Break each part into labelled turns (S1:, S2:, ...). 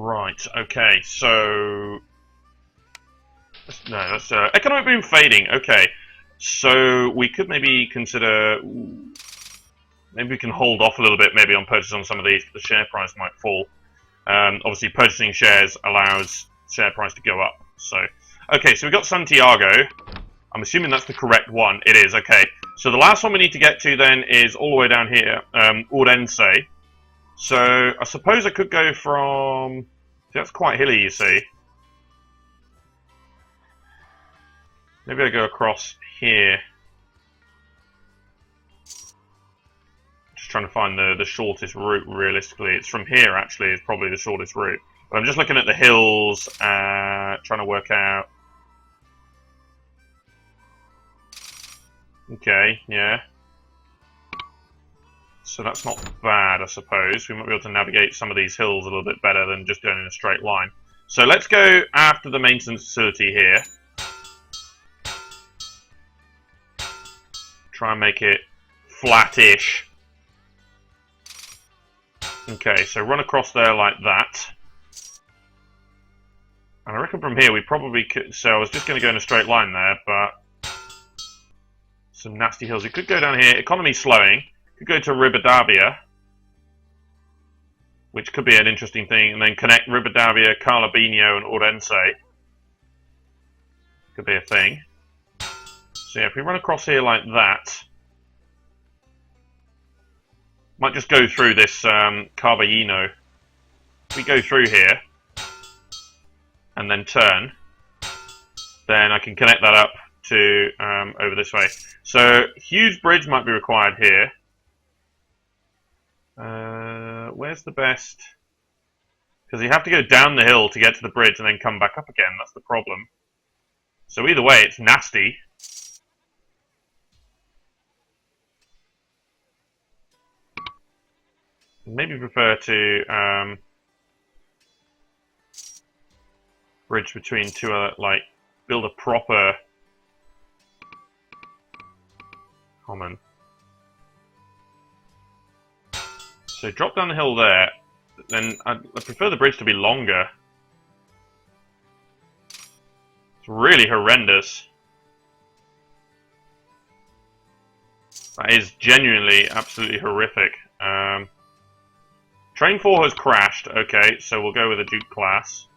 S1: Right, okay, so... No, that's economic boom fading, okay. So we could maybe consider... Maybe we can hold off a little bit maybe on purchasing on some of these, but the share price might fall. Obviously, purchasing shares allows share price to go up. So, okay, so we've got Santiago. I'm assuming that's the correct one. It is, okay. So the last one we need to get to then is all the way down here, Ourense. So I suppose I could go from... That's quite hilly, you see. Maybe I go across here. Just trying to find the shortest route, realistically. It's from here, actually, is probably the shortest route. But I'm just looking at the hills, trying to work out... Okay, yeah. So that's not bad, I suppose. We might be able to navigate some of these hills a little bit better than just going in a straight line. So let's go after the maintenance facility here. Try and make it flat-ish. Okay, so run across there like that. And I reckon from here we probably could... So I was just going to go in a straight line there, but... Some nasty hills. We could go down here. Economy's slowing. Could go to Ribadavia, which could be an interesting thing, and then connect Ribadavia, Calabino, and Ourense. Could be a thing. So yeah, if we run across here like that, might just go through this Carballino. If we go through here, and then turn, then I can connect that up to over this way. So, huge bridge might be required here. Where's the best? Because you have to go down the hill to get to the bridge and then come back up again. That's the problem. So either way, it's nasty. Maybe prefer to bridge between two other, like, build a proper common. So drop down the hill there, then I prefer the bridge to be longer. It's really horrendous. That is genuinely absolutely horrific. Train 4 has crashed, okay, so we'll go with a Duke class.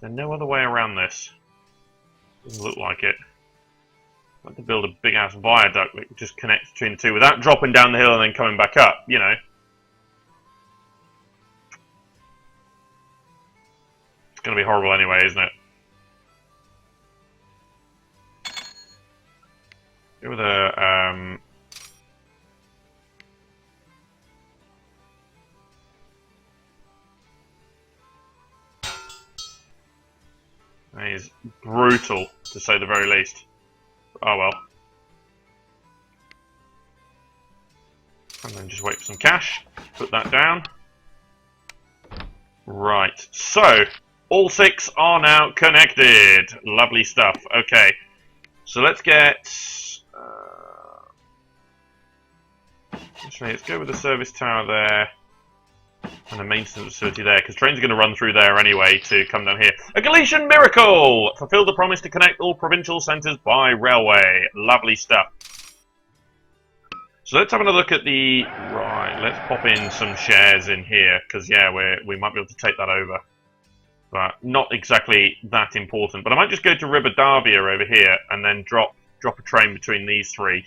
S1: There's no other way around this. Doesn't look like it. I'd like to build a big ass viaduct that just connects between the two without dropping down the hill and then coming back up, you know. It's going to be horrible anyway, isn't it? Go with a that is brutal, to say the very least. Oh well. And then just wait for some cash. Put that down. Right. So, all 6 are now connected. Lovely stuff. Okay. So let's get... actually, let's go with the service tower there. And a maintenance facility there, because trains are going to run through there anyway to come down here. A Galician miracle! Fulfilled the promise to connect all provincial centres by railway. Lovely stuff. So let's have another look at the... Right, let's pop in some shares in here, because yeah, we might be able to take that over. But not exactly that important. But I might just go to Ribadavia over here, and then drop a train between these 3.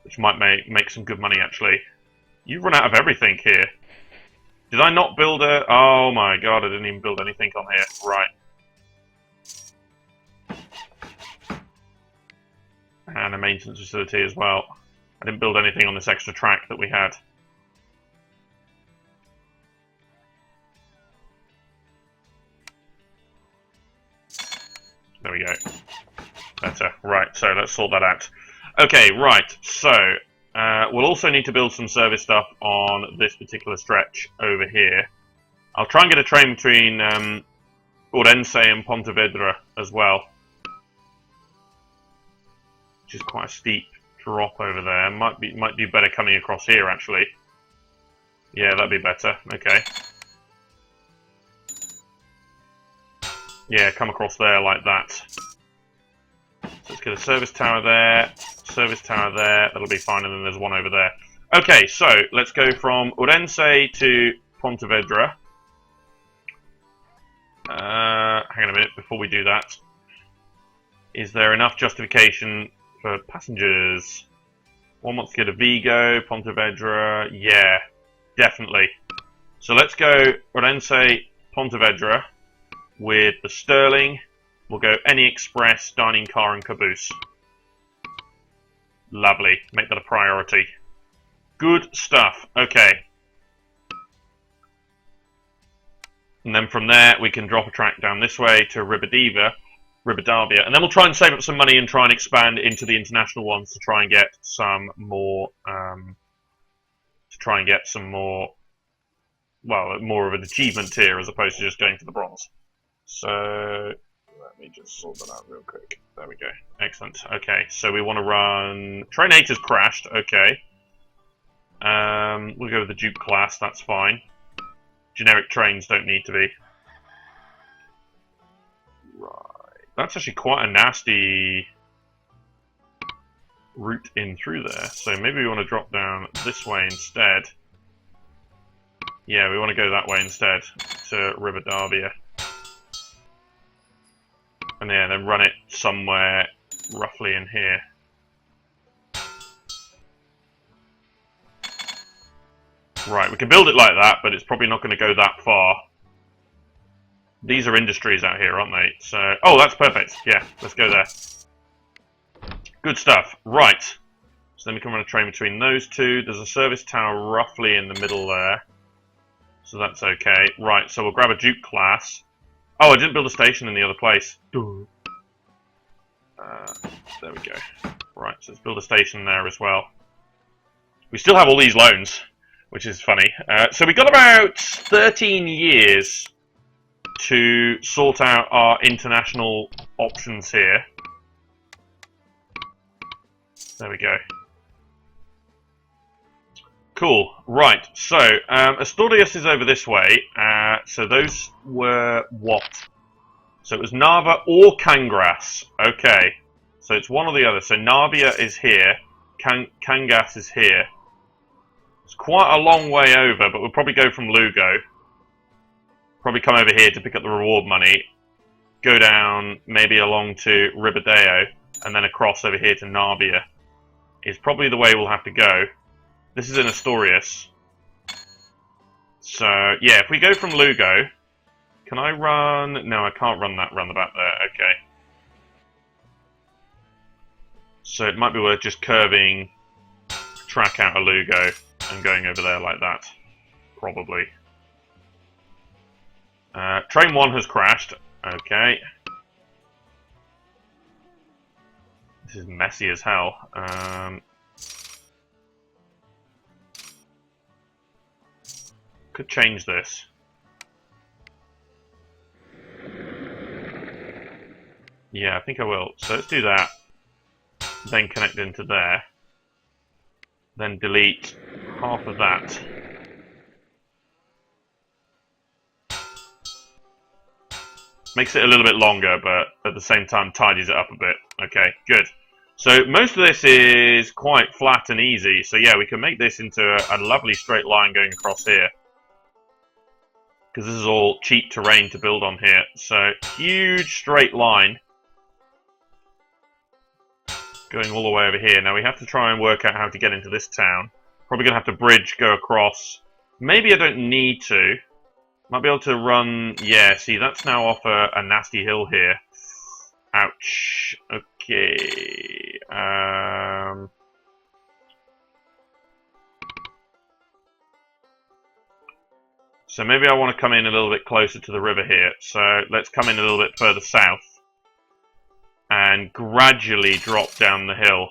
S1: Which might make some good money, actually. You've run out of everything here. Did I not build a... Oh my god, I didn't even build anything on here. Right. And a maintenance facility as well. I didn't build anything on this extra track that we had. There we go. Better. Right, so let's sort that out. Okay, right, so... we'll also need to build some service stuff on this particular stretch over here. I'll try and get a train between Ourense and Pontevedra as well. Which is quite a steep drop over there. Might be better coming across here, actually. Yeah, that'd be better. Okay. Yeah, come across there like that. So let's get a service tower there, that'll be fine, and then there's one over there. Okay, so let's go from Orense to Pontevedra. Hang on a minute, before we do that. Is there enough justification for passengers? One wants to go to Vigo, Pontevedra, yeah, definitely. So let's go Orense, Pontevedra with the Sterling. We'll go any express, dining car, and caboose. Lovely. Make that a priority. Good stuff. Okay. And then from there, we can drop a track down this way to Ribadavia. And then we'll try and save up some money and try and expand into the international ones to try and get some more, well, more of an achievement tier as opposed to just going for the bronze. So let me just sort that out real quick. There we go. Excellent. Okay, so we want to run... Train 8 has crashed. Okay. We'll go with the Duke class. That's fine. Generic trains don't need to be. Right. That's actually quite a nasty route in through there. So maybe we want to drop down this way instead. Yeah, we want to go that way instead to Ribadavia. And yeah, then run it somewhere roughly in here. Right, we can build it like that, but it's probably not going to go that far. These are industries out here, aren't they? So, oh, that's perfect. Yeah, let's go there. Good stuff. Right. So then we can run a train between those two. There's a service tower roughly in the middle there. So that's okay. Right, so we'll grab a Duke class. Oh, I didn't build a station in the other place. There we go. Right, so let's build a station there as well. We still have all these loans, which is funny. So we got about 13 years to sort out our international options here. There we go. Cool. Right, so Asturias is over this way. So those were what? So it was Narva or Cangas. Okay. So it's one or the other. So Navia is here. Cangas is here. It's quite a long way over, but we'll probably go from Lugo. Probably come over here to pick up the reward money. Go down, maybe along to Ribadeo, and then across over here to Navia. Is probably the way we'll have to go. This is in Asturias. So, yeah, if we go from Lugo... Can I run... No, I can't run that roundabout there. Okay. So it might be worth just curving track out of Lugo and going over there like that. Probably. Train 1 has crashed. Okay. This is messy as hell. Could change this. Yeah, I think I will. So let's do that. Then connect into there. Then delete half of that. Makes it a little bit longer, but at the same time tidies it up a bit. Okay, good. So most of this is quite flat and easy. So yeah, we can make this into a lovely straight line going across here. Because this is all cheap terrain to build on here. So huge straight line. Going all the way over here. Now we have to try and work out how to get into this town. Probably going to have to bridge, go across. Maybe I don't need to. Might be able to run... Yeah, see, that's now off a nasty hill here. Ouch. Okay. So maybe I want to come in a little bit closer to the river here. So let's come in a little bit further south. And gradually drop down the hill.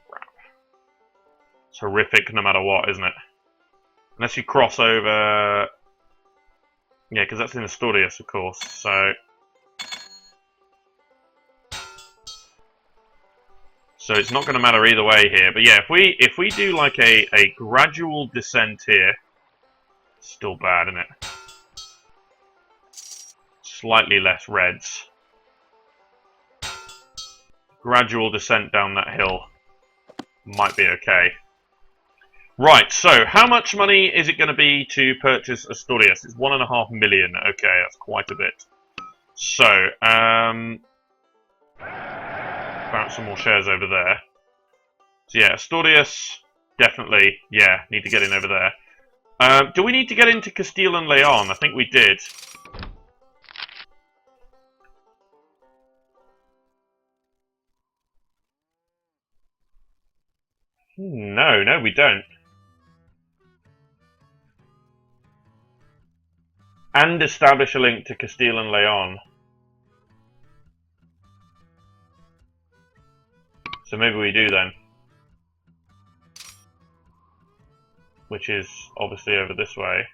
S1: Crap. It's horrific no matter what, isn't it? Unless you cross over... Yeah, because that's in Asturias, of course, so... So it's not going to matter either way here. But yeah, if we do like a gradual descent here, still bad, isn't it? Slightly less reds. Gradual descent down that hill might be okay. Right, so how much money is it going to be to purchase Asturias? It's 1.5 million. Okay, that's quite a bit. So, bounce some more shares over there. So yeah, Asturias, definitely, yeah, need to get in over there. Do we need to get into Castile and Leon? I think we did. No, we don't. And establish a link to Castile and Leon. So maybe we do then. Which is obviously over this way.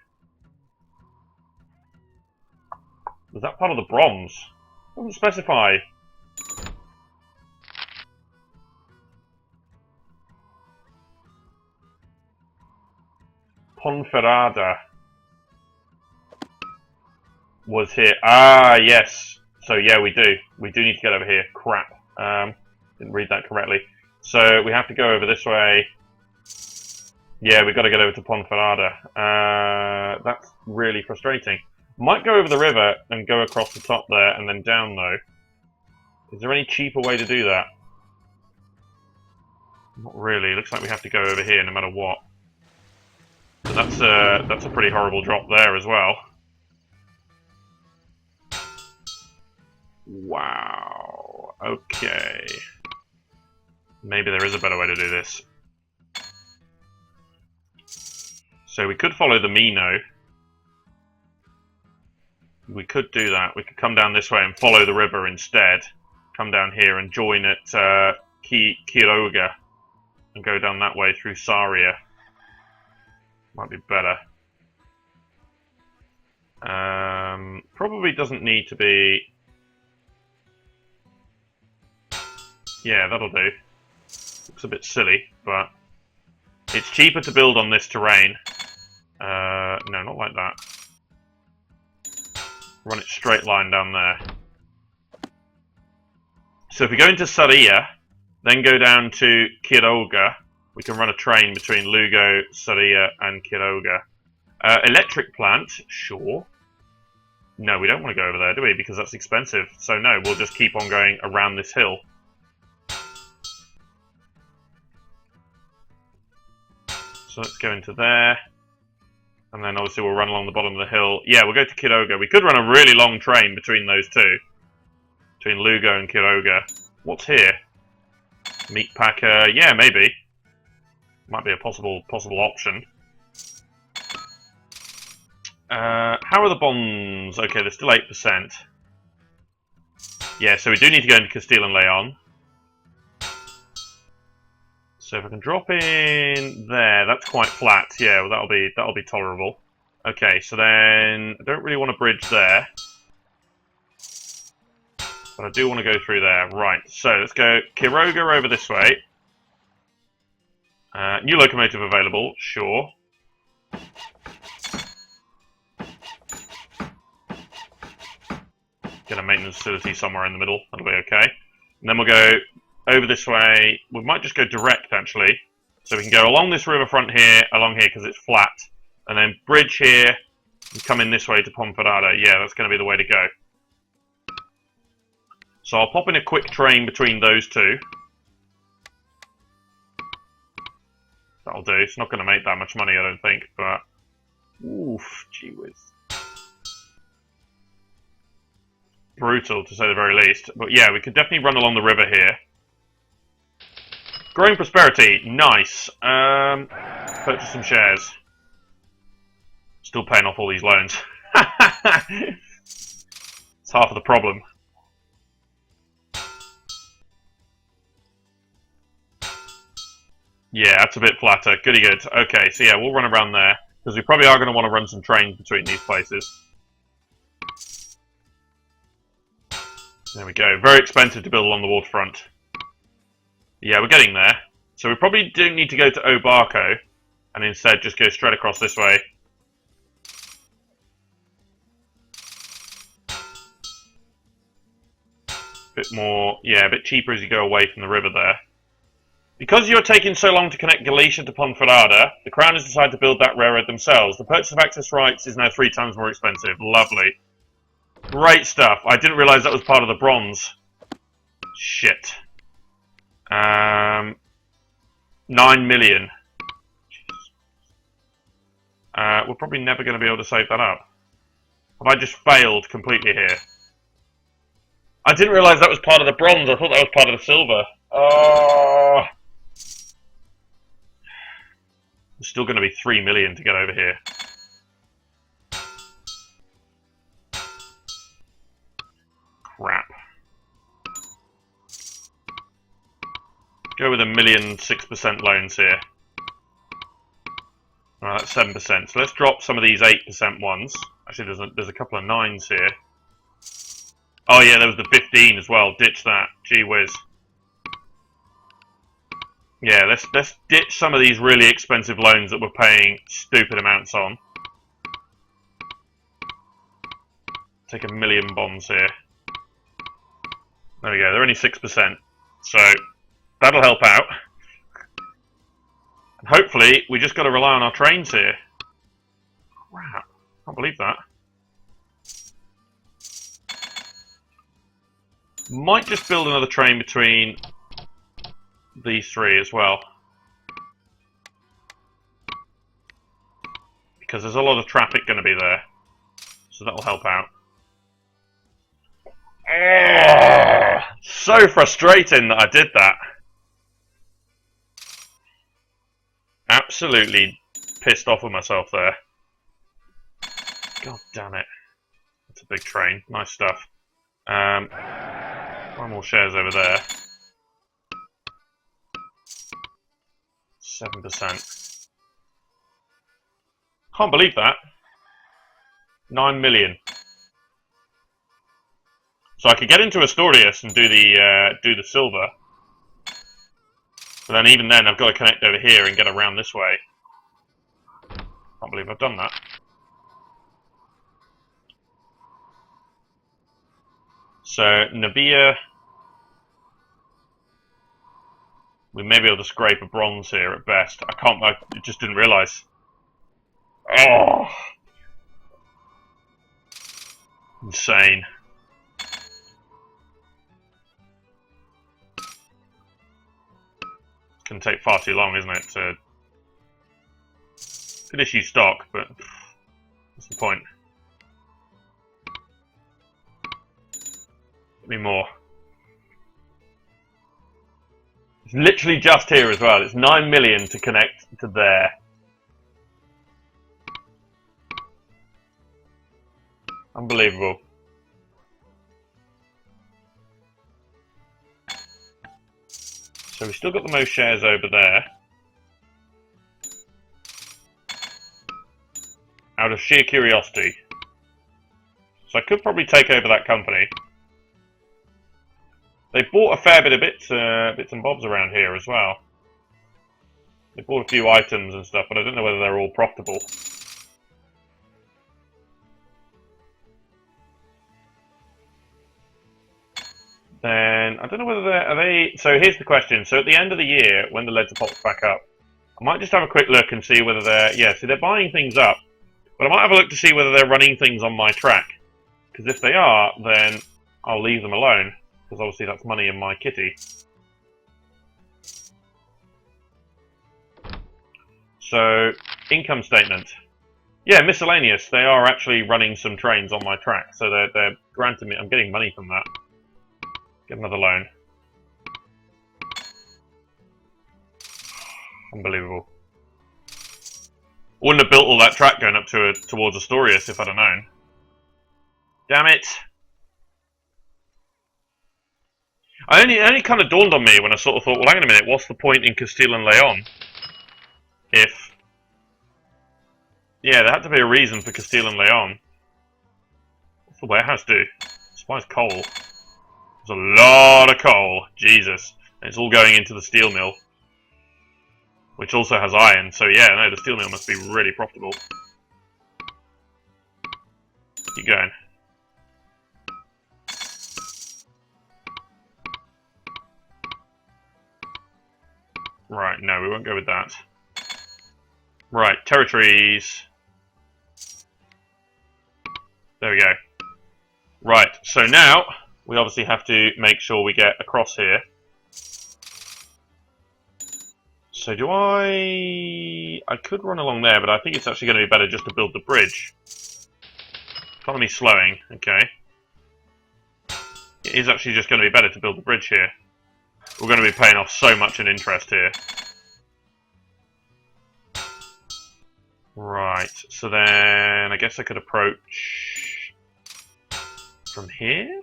S1: Was that part of the bronze? Doesn't specify. Ponferrada was here. Ah, yes. So yeah, we do. We do need to get over here. Crap. Didn't read that correctly. So we have to go over this way. Yeah, we've got to get over to Ponferrada. That's really frustrating. Might go over the river and go across the top there and then down though. Is there any cheaper way to do that? Not really. Looks like we have to go over here no matter what. So that's a pretty horrible drop there as well. Wow. Okay. Maybe there is a better way to do this. So we could follow the Mino. We could do that. We could come down this way and follow the river instead. Come down here and join at Quiroga and go down that way through Saria. Might be better. Probably doesn't need to be... Yeah, that'll do. Looks a bit silly, but it's cheaper to build on this terrain. No, not like that. Run it straight line down there. So if we go into Saria, then go down to Quiroga, we can run a train between Lugo, Saria, and Quiroga. Electric plant, sure. No, we don't want to go over there, do we? Because that's expensive. So no, we'll just keep on going around this hill. So let's go into there. And then obviously we'll run along the bottom of the hill. Yeah, we'll go to Quiroga. We could run a really long train between those two. Between Lugo and Quiroga. What's here? Meat packer. Yeah, maybe. Might be a possible option. How are the bonds? Okay, they're still 8%. Yeah, so we do need to go into Castile and Leon. So if I can drop in there, that's quite flat. Yeah, well, that'll be tolerable. Okay, so then I don't really want to bridge there, but I do want to go through there. Right. So let's go Quiroga over this way. New locomotive available. Sure. Get a maintenance facility somewhere in the middle. That'll be okay. And then we'll go over this way. We might just go direct, actually. So we can go along this riverfront here, along here, because it's flat. And then bridge here, and come in this way to Ponferrada. Yeah, that's going to be the way to go. So I'll pop in a quick train between those two. That'll do. It's not going to make that much money, I don't think, but... Oof, gee whiz. Brutal, to say the very least. But yeah, we could definitely run along the river here. Growing prosperity, nice. Purchase some shares. Still paying off all these loans. It's half of the problem. Yeah, that's a bit flatter. Goody good. Okay, so yeah, we'll run around there. Because we probably are going to want to run some trains between these places. There we go. Very expensive to build along the waterfront. Yeah, we're getting there. So we probably do need to go to Obarco, and instead just go straight across this way. Bit more, yeah, a bit cheaper as you go away from the river there. Because you're taking so long to connect Galicia to Ponferrada, the Crown has decided to build that railroad themselves. The purchase of access rights is now 3 times more expensive. Lovely. Great stuff. I didn't realise that was part of the bronze. Shit. 9 million. We're probably never going to be able to save that up. Have I just failed completely here? I didn't realise that was part of the bronze. I thought that was part of the silver. Oh. It's still going to be 3 million to get over here. Crap. Go with 1,000,006% loans here. Alright, that's 7%. So let's drop some of these 8% ones. Actually, there's a couple of 9s here. Oh yeah, there was the 15 as well. Ditch that. Gee whiz. Yeah, let's ditch some of these really expensive loans that we're paying stupid amounts on. Take 1,000,000 bonds here. There we go. They're only 6%, so that'll help out. And hopefully, we just got to rely on our trains here. Crap! Can't believe that. Might just build another train between these 3 as well, because there's a lot of traffic going to be there, so that'll help out. Oh, so frustrating that I did that. Absolutely pissed off with myself there. God damn it. That's a big train. Nice stuff. 1 more shares over there. 7%. Can't believe that. 9 million. So I could get into Asturias and do the silver, but then even then I've got to connect over here and get around this way. Can't believe I've done that. So Navia, we may be able to scrape a bronze here at best. I just didn't realise. Oh, insane. It's going to take far too long, isn't it, to... Could issue stock, but what's the point? Give me more. It's literally just here as well. It's 9 million to connect to there. Unbelievable. So we've still got the most shares over there. Out of sheer curiosity. So I could probably take over that company. They bought a fair bit of bits and bobs around here as well. They bought a few items and stuff, but I don't know whether they're all profitable. Then, I don't know whether are they... So here's the question. So at the end of the year, when the ledger pops back up, I might just have a quick look and see whether they're... Yeah, so they're buying things up. But I might have a look to see whether they're running things on my track. Because if they are, then I'll leave them alone. Because obviously that's money in my kitty. So, income statement. Yeah, miscellaneous. They are actually running some trains on my track. So they're granting me... I'm getting money from that. Get another loan. Unbelievable. Wouldn't have built all that track going up towards Asturias if I'd have known. Damn it! It only kind of dawned on me when I sort of thought, well, hang on a minute, what's the point in Castile and Leon? If... Yeah, there had to be a reason for Castile and Leon. What's the warehouse do? Supplies coal. There's a lot of coal. Jesus. It's all going into the steel mill, which also has iron. So yeah, no, the steel mill must be really profitable. Keep going. Right, no, we won't go with that. Right, territories. There we go. Right, so now we obviously have to make sure we get across here. So do I could run along there, but I think it's actually going to be better just to build the bridge. Economy slowing, okay. It is actually just going to be better to build the bridge here. We're going to be paying off so much in interest here. Right, so then I guess I could approach from here?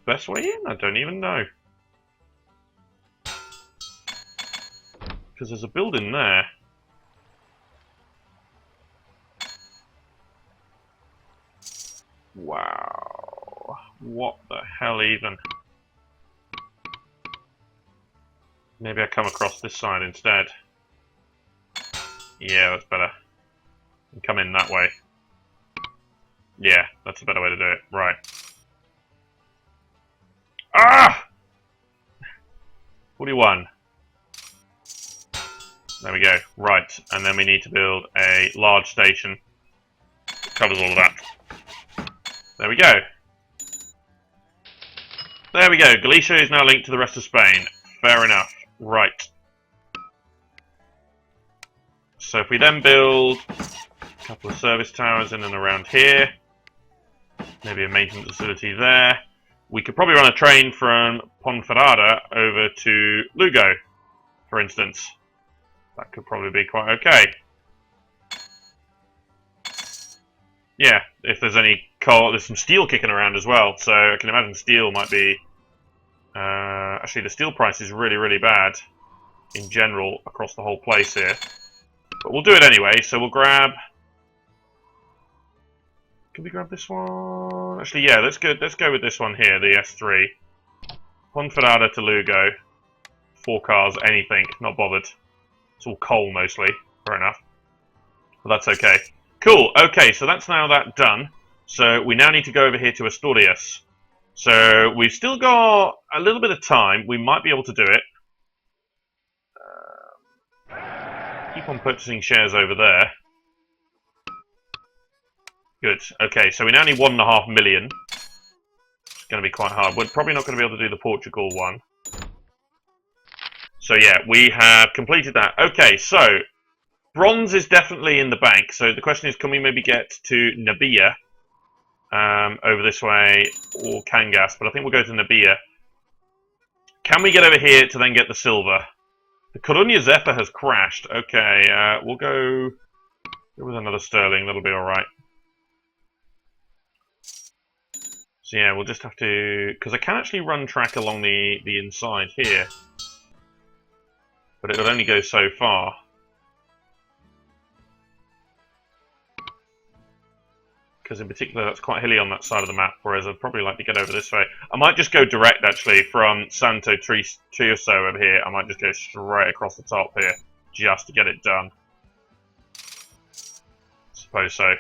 S1: Best way in? I don't even know. Because there's a building there. Wow. What the hell even? Maybe I come across this side instead. Yeah, that's better. And come in that way. Yeah, that's a better way to do it. Right. Ah! 41. There we go. Right, and then we need to build a large station that covers all of that. There we go. There we go. Galicia is now linked to the rest of Spain. Fair enough. Right. So if we then build a couple of service towers in and around here, maybe a maintenance facility there, we could probably run a train from Ponferrada over to Lugo, for instance. That could probably be quite okay. Yeah, if there's any coal, there's some steel kicking around as well, so I can imagine steel might be... actually, the steel price is really, really bad in general across the whole place here. But we'll do it anyway, so we'll grab... Can we grab this one? Actually, yeah, let's go with this one here, the S3. Ponferrada to Lugo. 4 cars, anything, not bothered. It's all coal mostly, fair enough. But that's okay. Cool, okay, so that's now that done. So we now need to go over here to Asturias. So we've still got a little bit of time. We might be able to do it. Keep on purchasing shares over there. Good. Okay, so we now need 1.5 million. It's going to be quite hard. We're probably not going to be able to do the Portugal one. So yeah, we have completed that. Okay, so bronze is definitely in the bank. So the question is, can we maybe get to Nabia over this way, or Cangas? But I think we'll go to Nabia. Can we get over here to then get the silver? The Coruña Zephyr has crashed. Okay, we'll go with another sterling. That'll be all right. So yeah, we'll just have to, because I can actually run track along the inside here, but it will only go so far. Because in particular, that's quite hilly on that side of the map, whereas I'd probably like to get over this way. I might just go direct, actually, from Santo Tirso over here. I might just go straight across the top here, just to get it done. Suppose so.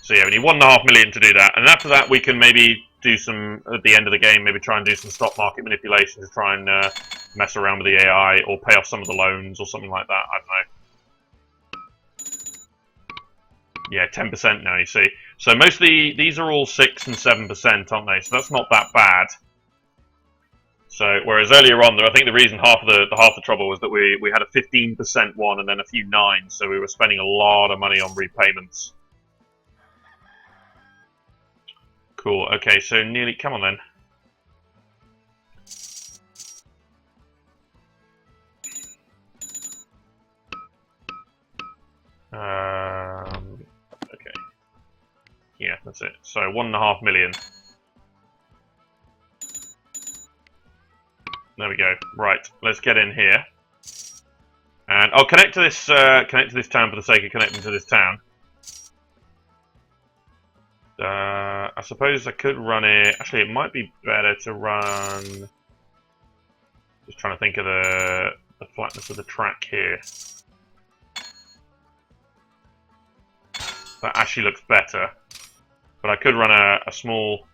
S1: So yeah, we need 1.5 million to do that. And after that, we can maybe do some, at the end of the game, maybe try and do some stock market manipulation to try and mess around with the AI, or pay off some of the loans, or something like that. I don't know. Yeah, 10% now, you see. So mostly, these are all 6 and 7%, aren't they? So that's not that bad. So, whereas earlier on, I think the reason half the trouble was that we had a 15% one and then a few 9s, so we were spending a lot of money on repayments. Cool, okay, so nearly, come on then. Okay. Yeah, that's it. So 1.5 million. There we go. Right, let's get in here, and I'll connect to this town for the sake of connecting to this town. I suppose I could run it. Actually, it might be better to run Just trying to think of the flatness of the track here. That actually looks better. But I could run a small...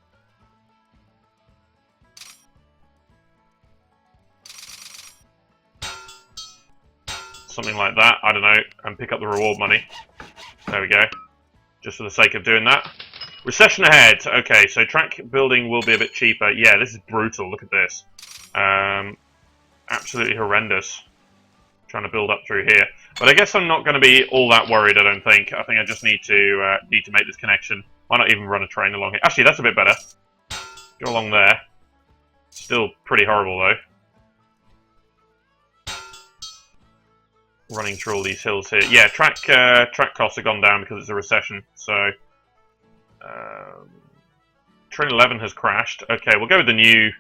S1: something like that, I don't know, and pick up the reward money. There we go. Just for the sake of doing that. Recession ahead. Okay, so track building will be a bit cheaper. Yeah, this is brutal. Look at this. Absolutely horrendous. Trying to build up through here. But I guess I'm not going to be all that worried, I don't think. I think I just need to make this connection. Why not even run a train along here? Actually, that's a bit better. Go along there. Still pretty horrible, though. Running through all these hills here. Yeah, track costs have gone down because it's a recession. So, train 11 has crashed. Okay, we'll go with the new...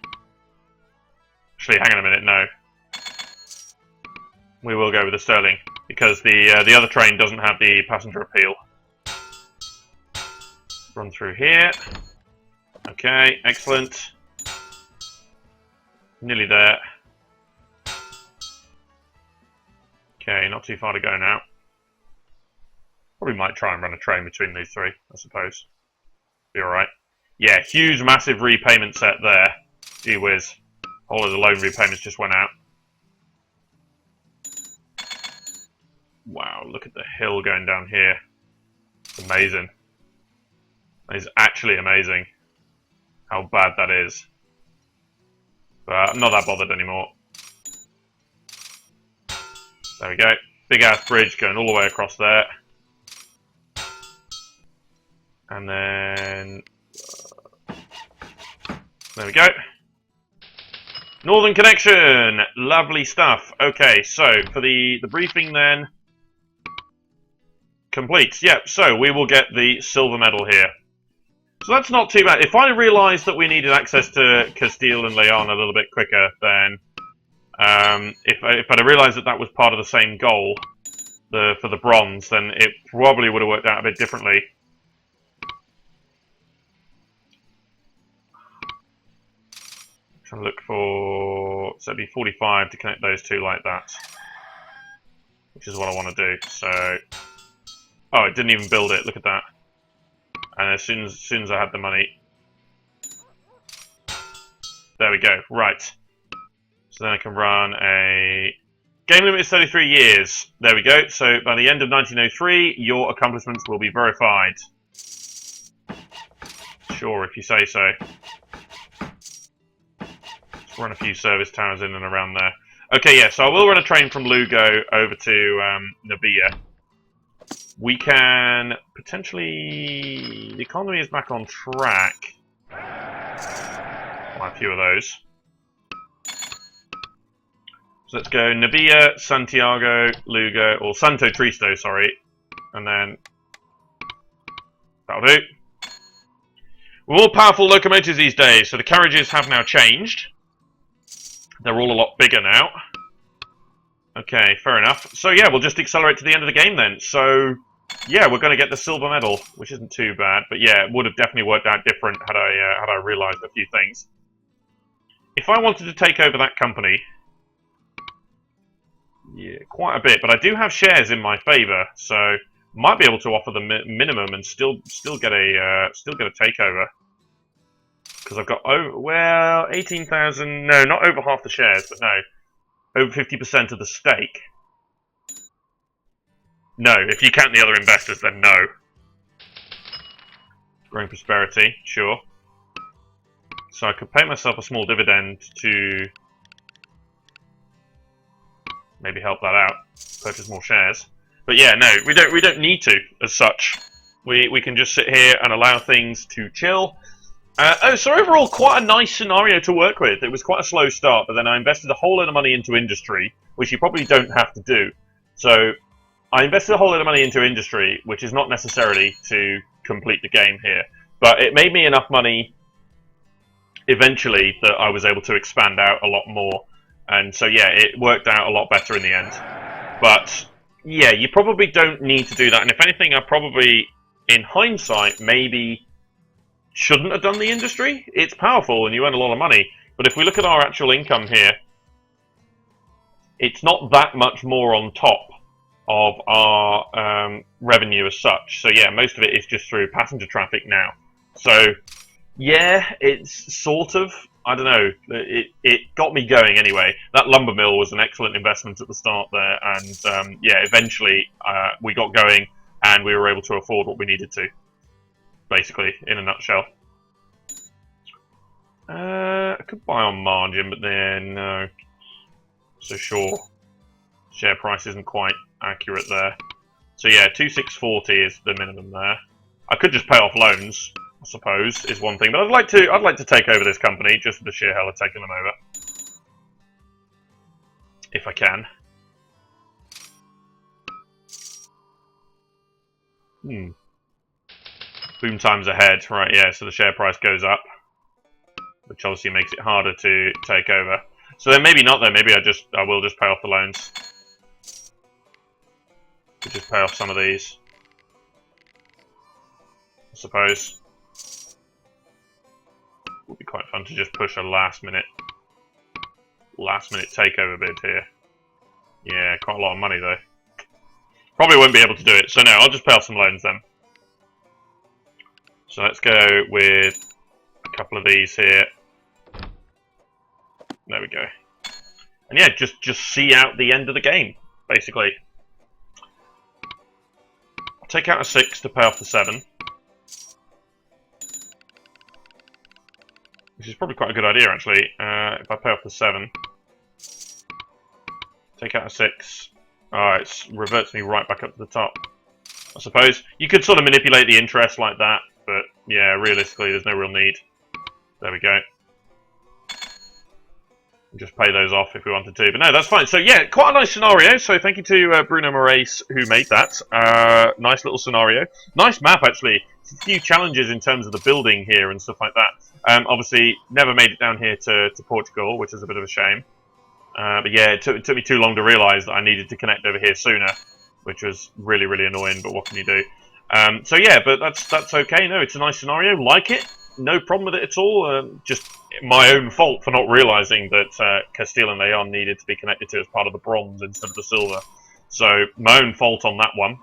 S1: Actually, hang on a minute, no. We will go with the Sterling, because the other train doesn't have the passenger appeal. Run through here. Okay, excellent. Nearly there. Okay, not too far to go now. Probably might try and run a train between these three, I suppose. Be alright. Yeah, huge, massive repayment set there. Gee whiz. All of the loan repayments just went out. Wow, look at the hill going down here. It's amazing. That is actually amazing how bad that is. But I'm not that bothered anymore. There we go. Big ass bridge going all the way across there. And then... there we go. Northern Connection! Lovely stuff. Okay, so for the briefing then... complete. Yep, so we will get the silver medal here. So that's not too bad. If I realised that we needed access to Castile and Leon a little bit quicker, then... if I'd realised that that was part of the same goal for the bronze, then it probably would have worked out a bit differently. Trying to look for... so it'd be 45 to connect those two like that. Which is what I want to do, so... oh, it didn't even build it, look at that. And as soon as I had the money... there we go, right. So then I can run a... game limit is 33 years. There we go. So by the end of 1903, your accomplishments will be verified. Sure, if you say so. Let's run a few service towers in and around there. Okay, yeah, so I will run a train from Lugo over to Nabia. We can potentially... the economy is back on track. Quite a few of those. So let's go Nabia, Santiago, Lugo, or Santo Tristo, sorry. And then... that'll do. We're all powerful locomotives these days, so the carriages have now changed. They're all a lot bigger now. Okay, fair enough. So yeah, we'll just accelerate to the end of the game then. So yeah, we're going to get the silver medal, which isn't too bad. But yeah, it would have definitely worked out different had I realised a few things. If I wanted to take over that company, yeah, quite a bit. But I do have shares in my favour, so might be able to offer the minimum and still get a takeover. Because I've got over 18,000. No, not over half the shares, but no. Over 50% of the stake. No, if you count the other investors, then no. Growing prosperity, sure. So I could pay myself a small dividend to maybe help that out, purchase more shares. But yeah, no, we don't need to as such. We can just sit here and allow things to chill. So overall, quite a nice scenario to work with. It was quite a slow start, but then I invested a whole lot of money into industry, which you probably don't have to do. So I invested a whole lot of money into industry, which is not necessarily to complete the game here. But it made me enough money eventually that I was able to expand out a lot more. And so yeah, it worked out a lot better in the end. But yeah, you probably don't need to do that. And if anything, I probably, in hindsight, maybe shouldn't have done the industry. It's powerful and you earn a lot of money. But if we look at our actual income here, it's not that much more on top of our revenue as such. So yeah, most of it is just through passenger traffic now. So yeah, it's sort of, I don't know, it got me going anyway. That lumber mill was an excellent investment at the start there, and yeah, eventually we got going and we were able to afford what we needed to, basically, in a nutshell. I could buy on margin, but then no. So sure, share price isn't quite accurate there. So yeah, 2640 is the minimum there. I could just pay off loans, I suppose, is one thing. But I'd like to take over this company just for the sheer hell of taking them over, if I can. Boom times ahead, right? Yeah, so the share price goes up, which obviously makes it harder to take over. So then maybe not. Then maybe I will just pay off the loans. Just pay off some of these, I suppose. Would be quite fun to just push a last minute takeover bid here. Yeah, quite a lot of money though. Probably won't be able to do it. So no, I'll just pay off some loans then. So let's go with a couple of these here. There we go. And yeah, just see out the end of the game, basically. I'll take out a 6 to pay off the 7. Which is probably quite a good idea, actually. If I pay off the 7, take out a 6. It reverts me right back up to the top. I suppose you could sort of manipulate the interest like that, but yeah, realistically, there's no real need. There we go. Just pay those off if we wanted to, but no, that's fine. So yeah, quite a nice scenario. So thank you to Bruno Moraes who made that. Nice little scenario. Nice map, actually. A few challenges in terms of the building here and stuff like that. Obviously, never made it down here to Portugal, which is a bit of a shame. But yeah, it took me too long to realise that I needed to connect over here sooner, which was really, really annoying, but what can you do? So yeah, but that's okay. No, it's a nice scenario. Like it. No problem with it at all. Just my own fault for not realising that Castile and Leon needed to be connected to as part of the bronze instead of the silver. So my own fault on that one.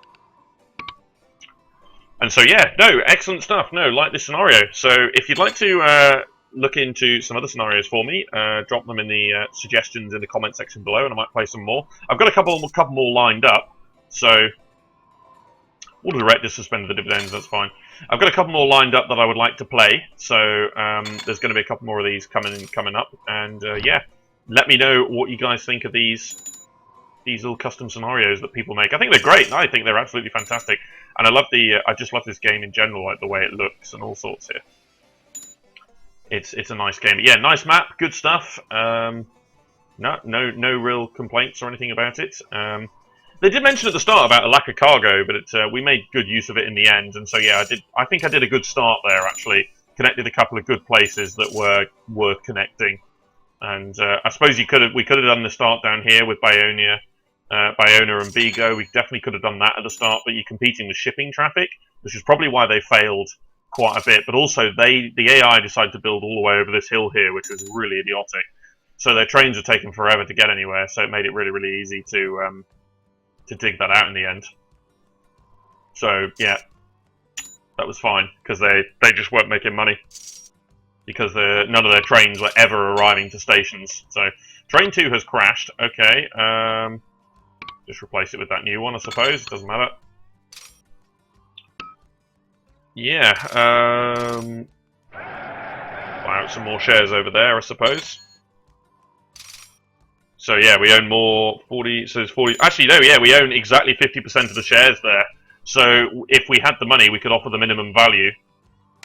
S1: And so yeah, no, excellent stuff. No, like this scenario. So if you'd like to look into some other scenarios for me, drop them in the suggestions in the comment section below, and I might play some more. I've got a couple more lined up. So we'll direct just suspended the dividends. That's fine. I've got a couple more lined up that I would like to play. So there's going to be a couple more of these coming up, and yeah, let me know what you guys think of these little custom scenarios that people make. I think they're great. I think they're absolutely fantastic, and I just love this game in general, like the way it looks and all sorts here. It's a nice game. But yeah, nice map, good stuff. No real complaints or anything about it. They did mention at the start about a lack of cargo, but we made good use of it in the end. And so yeah, I think I did a good start there. Actually, connected a couple of good places that were worth connecting. And I suppose we could have done the start down here with Bayona and Vigo. We definitely could have done that at the start, but you're competing with shipping traffic, which is probably why they failed quite a bit. But also, the AI decided to build all the way over this hill here, which was really idiotic. So their trains were taking forever to get anywhere. So it made it really, really easy to dig that out in the end. So yeah, that was fine because they just weren't making money because none of their trains were ever arriving to stations. So train 2 has crashed. Okay, just replace it with that new one, I suppose. It doesn't matter. Yeah, buy out some more shares over there, I suppose. So yeah, we own more, 40, so there's 40, actually no, yeah, we own exactly 50% of the shares there. So if we had the money, we could offer the minimum value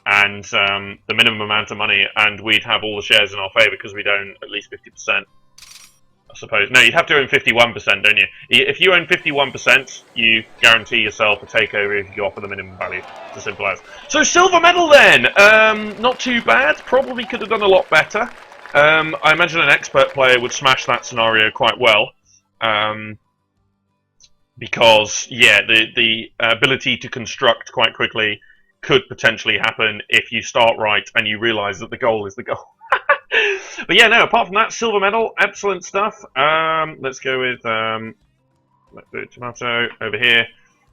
S1: and the minimum amount of money, and we'd have all the shares in our favour because we'd own at least 50%, I suppose. No, you'd have to own 51%, don't you? If you own 51%, you guarantee yourself a takeover if you offer the minimum value. It's as simple as. So silver medal then, not too bad, probably could have done a lot better. I imagine an expert player would smash that scenario quite well, because yeah, the ability to construct quite quickly could potentially happen if you start right and you realise that the goal is the goal. But yeah, no. Apart from that, silver medal, excellent stuff. Let's go with tomato over here.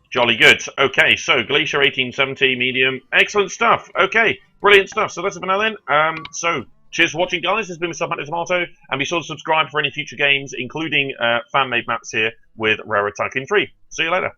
S1: Jolly good. Okay, so Galicia 1870, medium. Excellent stuff. Okay, brilliant stuff. So that's it for now then. So cheers for watching, guys. This has been myself, Hunter Tomato, and be sure to subscribe for any future games, including fan-made maps here with Railroad Tycoon 3. See you later.